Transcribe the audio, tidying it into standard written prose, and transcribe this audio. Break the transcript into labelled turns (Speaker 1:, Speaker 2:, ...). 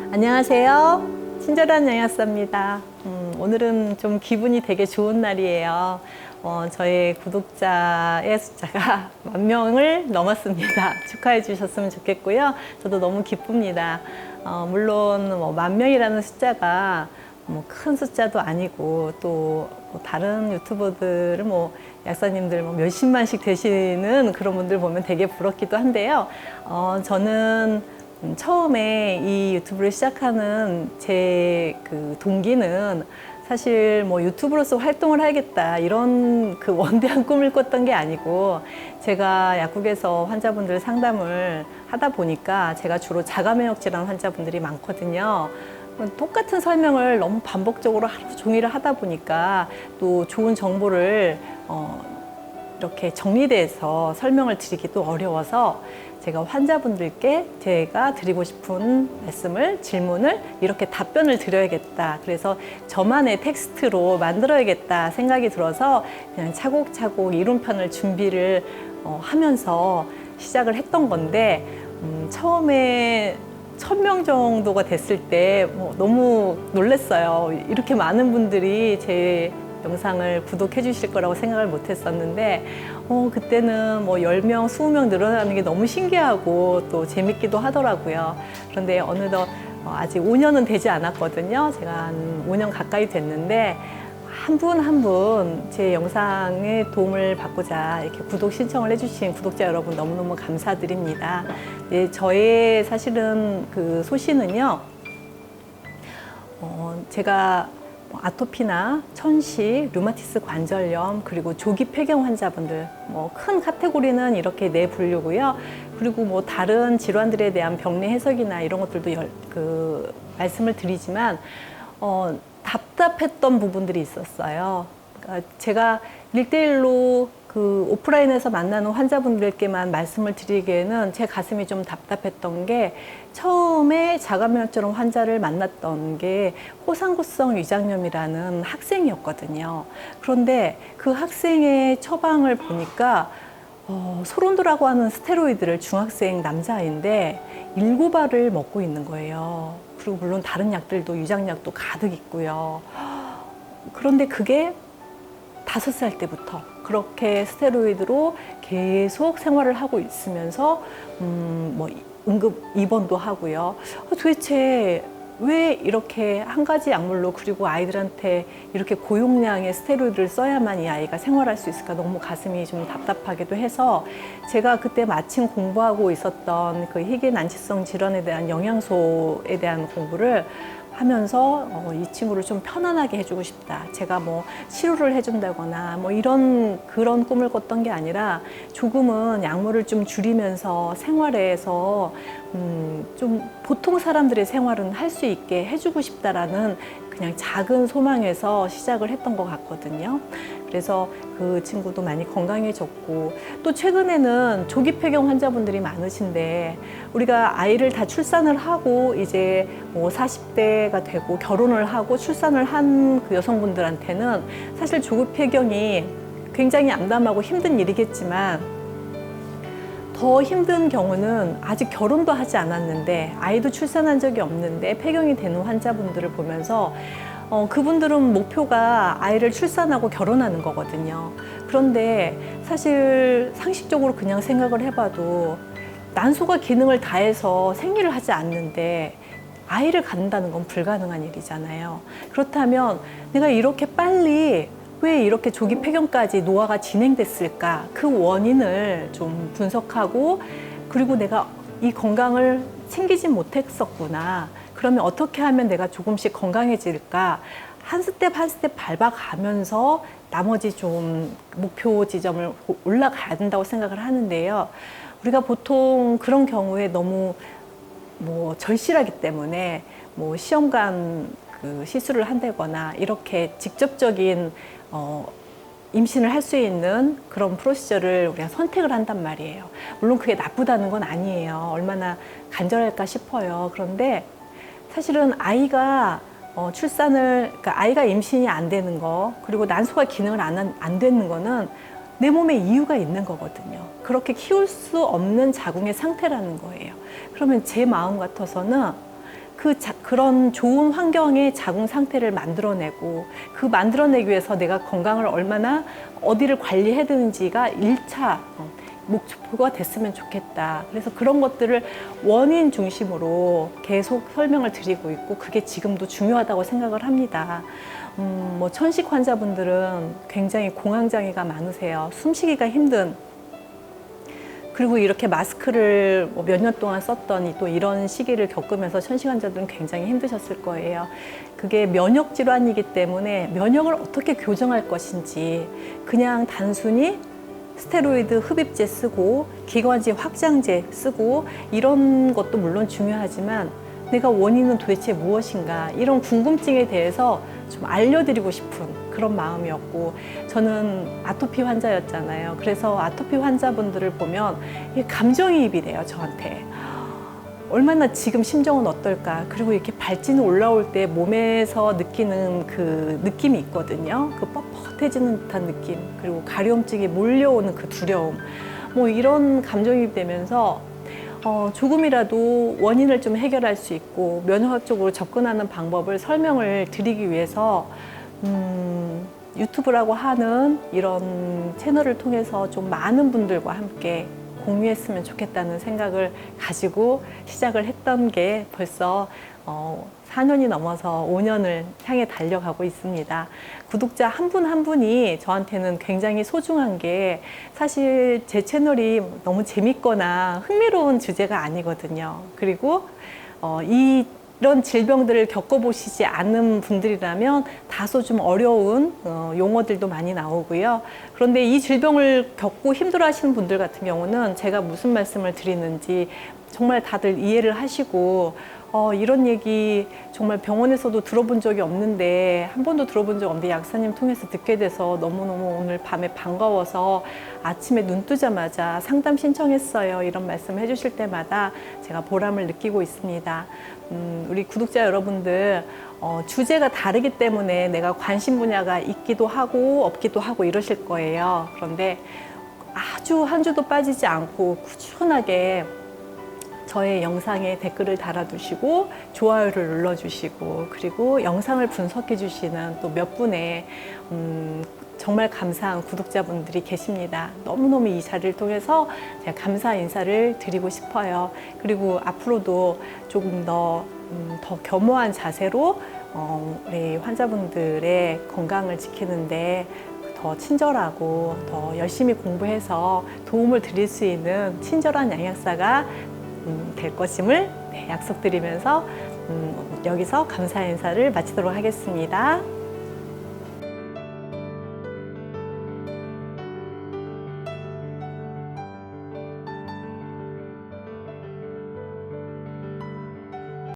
Speaker 1: 안녕하세요. 친절한 영양사입니다. 오늘은 좀 기분이 되게 좋은 날이에요. 저의 구독자의 숫자가 10,000명을 넘었습니다. 축하해 주셨으면 좋겠고요. 저도 너무 기쁩니다. 물론 10,000명이라는 숫자가 큰 숫자도 아니고 또 다른 유튜버들은 약사님들 몇십만씩 되시는 그런 분들 보면 되게 부럽기도 한데요. 저는 처음에 이 유튜브를 시작하는 제 동기는 사실 유튜브로서 활동을 하겠다 이런 원대한 꿈을 꿨던 게 아니고, 제가 약국에서 환자분들 상담을 하다 보니까 제가 주로 자가면역 질환 환자분들이 많거든요. 똑같은 설명을 너무 반복적으로 하루 종일 하다 보니까 또 좋은 정보를 이렇게 정리돼서 설명을 드리기도 어려워서 제가 환자분들께 제가 드리고 싶은 말씀을, 질문을 이렇게 답변을 드려야겠다. 그래서 저만의 텍스트로 만들어야겠다 생각이 들어서 그냥 차곡차곡 이론편을 준비를 하면서 시작을 했던 건데, 처음에 1,000명 정도가 됐을 때 너무 놀랐어요. 이렇게 많은 분들이 제 영상을 구독해 주실 거라고 생각을 못 했었는데, 그때는 10명, 20명 늘어나는 게 너무 신기하고 또 재밌기도 하더라고요. 그런데 어느덧 아직 5년은 되지 않았거든요. 제가 한 5년 가까이 됐는데, 한 분 한 분 제 영상에 도움을 받고자 이렇게 구독 신청을 해주신 구독자 여러분 너무너무 감사드립니다. 네, 저의 사실은 소신은요, 제가 아토피나 천식, 류마티스 관절염, 그리고 조기 폐경 환자분들, 큰 카테고리는 이렇게 네 분류고요. 그리고 다른 질환들에 대한 병리 해석이나 이런 것들도 말씀을 드리지만, 답답했던 부분들이 있었어요. 그러니까 제가 1대1로 오프라인에서 만나는 환자분들께만 말씀을 드리기에는 제 가슴이 좀 답답했던 게, 처음에 자가면역질환 환자를 만났던 게 호상구성 위장염이라는 학생이었거든요. 그런데 그 학생의 처방을 보니까 소론도라고 하는 스테로이드를, 중학생 남자아이인데 7알을 먹고 있는 거예요. 그리고 물론 다른 약들도, 위장약도 가득 있고요. 그런데 그게 5살 때부터 그렇게 스테로이드로 계속 생활을 하고 있으면서 응급 입원도 하고요. 도대체 왜 이렇게 한 가지 약물로, 그리고 아이들한테 이렇게 고용량의 스테로이드를 써야만 이 아이가 생활할 수 있을까, 너무 가슴이 좀 답답하기도 해서, 제가 그때 마침 공부하고 있었던 희귀 난치성 질환에 대한 영양소에 대한 공부를 하면서 이 친구를 좀 편안하게 해주고 싶다. 제가 치료를 해준다거나 그런 꿈을 꿨던 게 아니라, 조금은 약물을 좀 줄이면서 생활에서 좀 보통 사람들의 생활은 할 수 있게 해주고 싶다라는 그냥 작은 소망에서 시작을 했던 것 같거든요. 그래서 그 친구도 많이 건강해졌고, 또 최근에는 조기 폐경 환자분들이 많으신데, 우리가 아이를 다 출산을 하고 이제 40대가 되고 결혼을 하고 출산을 한 그 여성분들한테는 사실 조기 폐경이 굉장히 암담하고 힘든 일이겠지만, 더 힘든 경우는 아직 결혼도 하지 않았는데, 아이도 출산한 적이 없는데 폐경이 되는 환자분들을 보면서 그분들은 목표가 아이를 출산하고 결혼하는 거거든요. 그런데 사실 상식적으로 그냥 생각을 해봐도, 난소가 기능을 다해서 생리를 하지 않는데 아이를 갖는다는 건 불가능한 일이잖아요. 그렇다면 내가 이렇게 빨리 왜 이렇게 조기 폐경까지 노화가 진행됐을까? 그 원인을 좀 분석하고, 그리고 내가 이 건강을 챙기진 못했었구나. 그러면 어떻게 하면 내가 조금씩 건강해질까? 한 스텝 한 스텝 밟아가면서 나머지 좀 목표 지점을 올라가야 된다고 생각을 하는데요. 우리가 보통 그런 경우에 너무 절실하기 때문에 시험관 시술을 한다거나 이렇게 직접적인 임신을 할 수 있는 그런 프로시저를 우리가 선택을 한단 말이에요. 물론 그게 나쁘다는 건 아니에요. 얼마나 간절할까 싶어요. 그런데 사실은 아이가 그러니까 아이가 임신이 안 되는 거, 그리고 난소가 기능을 안 되는 거는 내 몸에 이유가 있는 거거든요. 그렇게 키울 수 없는 자궁의 상태라는 거예요. 그러면 제 마음 같아서는 그런 좋은 환경의 자궁 상태를 만들어내고 그 만들어내기 위해서 내가 건강을 얼마나 어디를 관리해야 되는지가 1차 목표가 됐으면 좋겠다. 그래서 그런 것들을 원인 중심으로 계속 설명을 드리고 있고 그게 지금도 중요하다고 생각을 합니다. 뭐 천식 환자분들은 굉장히 공황장애가 많으세요. 숨쉬기가 힘든, 그리고 이렇게 마스크를 몇 년 동안 썼더니 또 이런 시기를 겪으면서 천식 환자들은 굉장히 힘드셨을 거예요. 그게 면역 질환이기 때문에 면역을 어떻게 교정할 것인지, 그냥 단순히 스테로이드 흡입제 쓰고 기관지 확장제 쓰고 이런 것도 물론 중요하지만 내가 원인은 도대체 무엇인가, 이런 궁금증에 대해서 좀 알려드리고 싶은 그런 마음이었고, 저는 아토피 환자였잖아요. 그래서 아토피 환자분들을 보면 감정이입이 돼요, 저한테. 얼마나 지금 심정은 어떨까. 그리고 이렇게 발진이 올라올 때 몸에서 느끼는 그 느낌이 있거든요. 그 뻣뻣해지는 듯한 느낌, 그리고 가려움증이 몰려오는 그 두려움, 뭐 이런 감정이입 되면서 조금이라도 원인을 좀 해결할 수 있고 면역학적으로 접근하는 방법을 설명을 드리기 위해서 유튜브라고 하는 이런 채널을 통해서 좀 많은 분들과 함께 공유했으면 좋겠다는 생각을 가지고 시작을 했던 게 벌써 4년이 넘어서 5년을 향해 달려가고 있습니다. 구독자 한 분 한 분이 저한테는 굉장히 소중한 게, 사실 제 채널이 너무 재밌거나 흥미로운 주제가 아니거든요. 그리고 이런 질병들을 겪어보시지 않은 분들이라면 다소 좀 어려운 용어들도 많이 나오고요. 그런데 이 질병을 겪고 힘들어하시는 분들 같은 경우는 제가 무슨 말씀을 드리는지 정말 다들 이해를 하시고, 이런 얘기 정말 병원에서도 들어본 적이 없는데, 한 번도 들어본 적 없는데 약사님 통해서 듣게 돼서 너무너무 오늘 밤에 반가워서 아침에 눈 뜨자마자 상담 신청했어요, 이런 말씀 해주실 때마다 제가 보람을 느끼고 있습니다. 우리 구독자 여러분들, 주제가 다르기 때문에 내가 관심 분야가 있기도 하고 없기도 하고 이러실 거예요. 그런데 아주 한 주도 빠지지 않고 꾸준하게 저의 영상에 댓글을 달아두시고 좋아요를 눌러주시고, 그리고 영상을 분석해 주시는 또 몇 분의 정말 감사한 구독자분들이 계십니다. 너무너무 이 자리를 통해서 제가 감사 인사를 드리고 싶어요. 그리고 앞으로도 조금 더 겸허한 자세로 우리 환자분들의 건강을 지키는데 더 친절하고 더 열심히 공부해서 도움을 드릴 수 있는 친절한 양약사가 될 것임을 약속드리면서 여기서 감사 인사를 마치도록 하겠습니다.